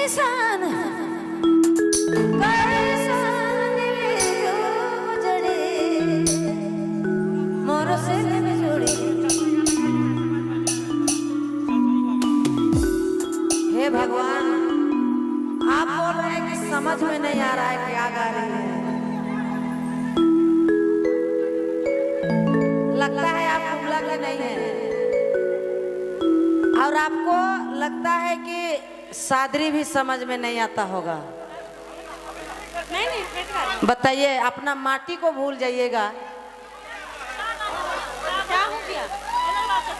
कैसन कैसन जो जड़े मोर से में जोड़ी। हे भगवान, आप बोल रहे हैं कि समझ में नहीं आ रहा है क्या गा रही है। लगता है आप कुबला के नहीं है और आपको लगता है कि सादरी भी समझ में नहीं आता होगा। नहीं बताइए, अपना माटी को भूल जाइएगा। क्या हो गया?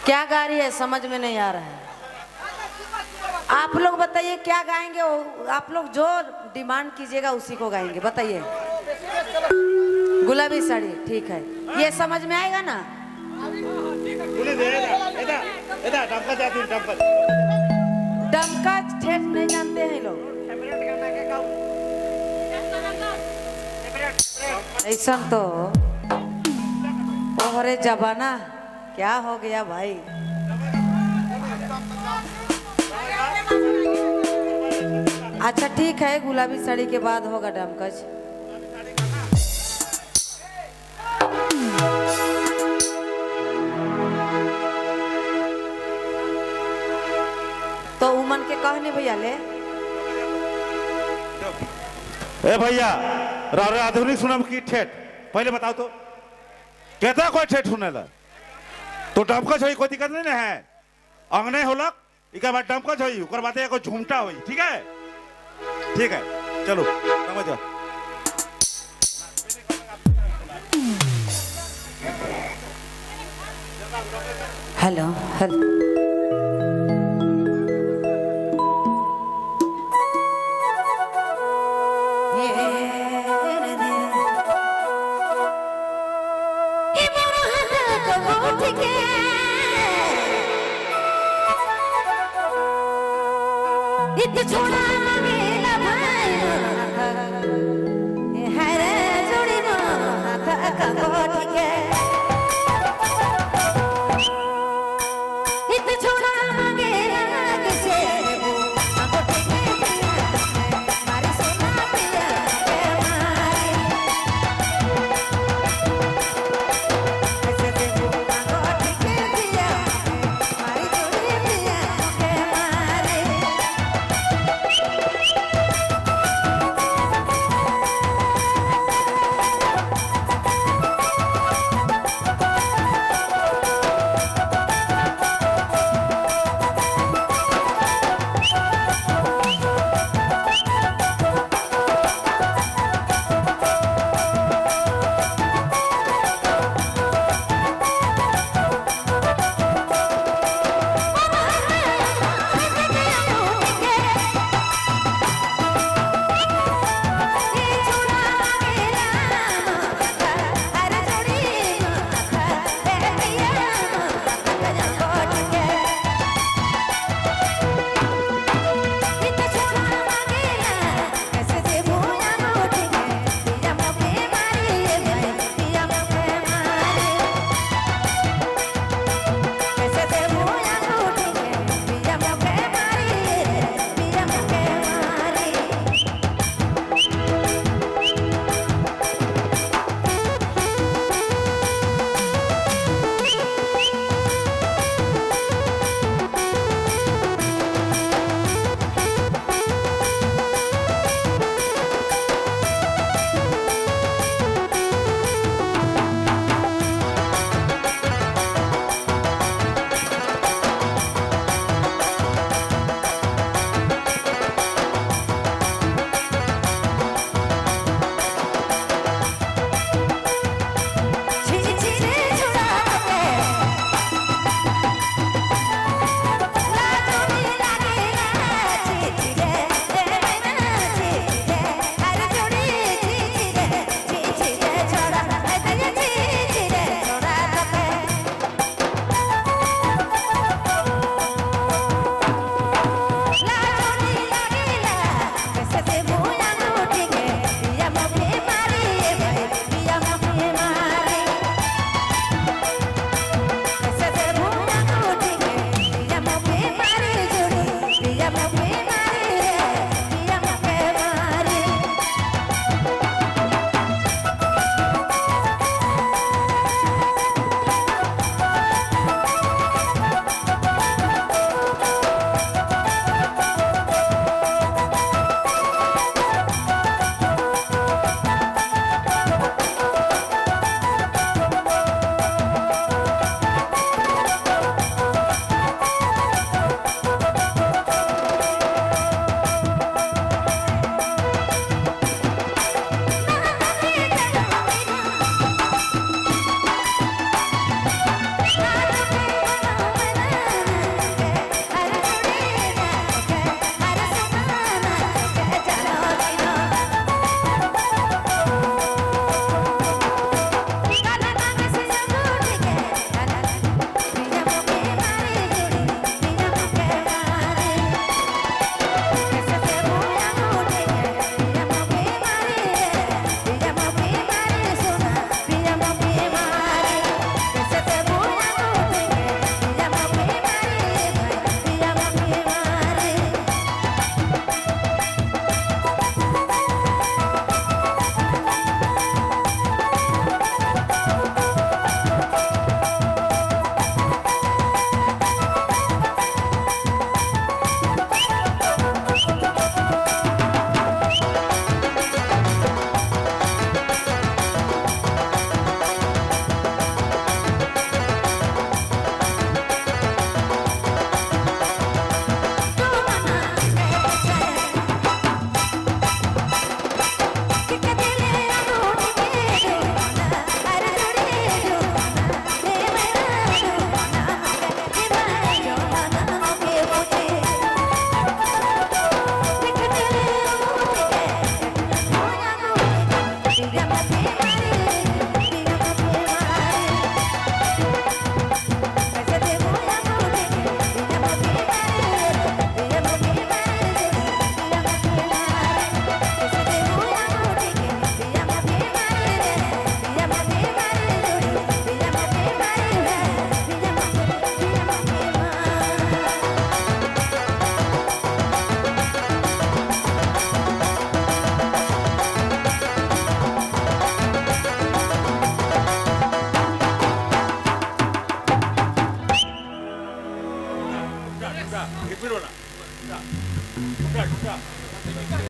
क्या गा रही है समझ में नहीं आ रहा है। आप लोग बताइए क्या गाएंगे, आप लोग जो डिमांड कीजिएगा उसी को गाएंगे। बताइए। गुलाबी साड़ी, ठीक है, ये समझ में आएगा ना। डमका ठेठ नहीं जानते हैं लोग, ऐसा तो ओहरे जबाना क्या हो गया भाई। अच्छा ठीक है, गुलाबी साड़ी के बाद होगा डमकच। तो उमन के कहने भैया ले। ए भैया, रावरे आधुनिक सुनम की ठेठ पहले बताओ तो, कहता कोई ठेठ सुने ला तो डमकच होई, कोई दिक्कत नहीं ना है। अंगने होलक इका बाद डमकच होई, ओकर बाद एगो झुमटा होई। ठीक है, ठीक है, चलो समझ जाओ। हेलो हेलो, छोड़ा गेला भाई हरे जोड़ी का कोठी के इत छोड़ा गेला किसे कोठी के मारी सोना पिया के मारी ऐसे देखो कोठी के पिया मारी जोड़ी पिया के मारी।